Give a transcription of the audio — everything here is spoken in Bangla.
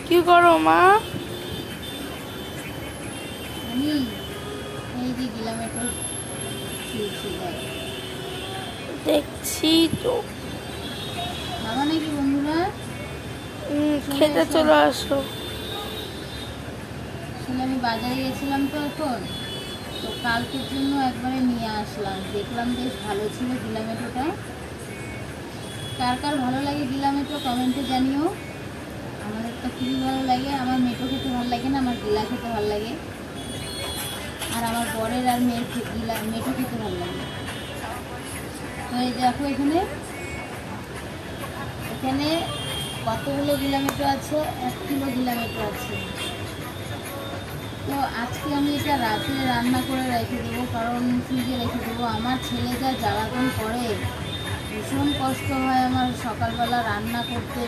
কি করো মা? আমি এই যে গেলাম একটু দেখছি তো। বাবা নাকি বন্ধুরা খেতে চলে আসো। আসলে আমি বাজারে গেছিলাম তো এখন, তো কালকের জন্য একবারে নিয়ে আসলাম। দেখলাম বেশ ভালো ছিল গিলামেটোটা। কার কার ভালো লাগে গিলামেটো কমেন্টে জানিও। আমাদের তো খুবই ভালো লাগে। আমার মেটো খেতে ভালো লাগে না, আমার গিলা খেতে ভালো লাগে। আর আমার বরের আর মেয়ের মেটো খেতে ভালো লাগে। তো এই দেখো এখানে এখানে কতগুলো গিলামেটো আছে, 1 কিলো গিলামেটো আছে। তো আজকে আমি এটা রাতে রান্না করে রেখে দেবো, কারণ ফ্রিজে রেখে দেবো। আমার ছেলে যা জ্বালাতন করে, ভীষণ কষ্ট হয় আমার সকালবেলা রান্না করতে।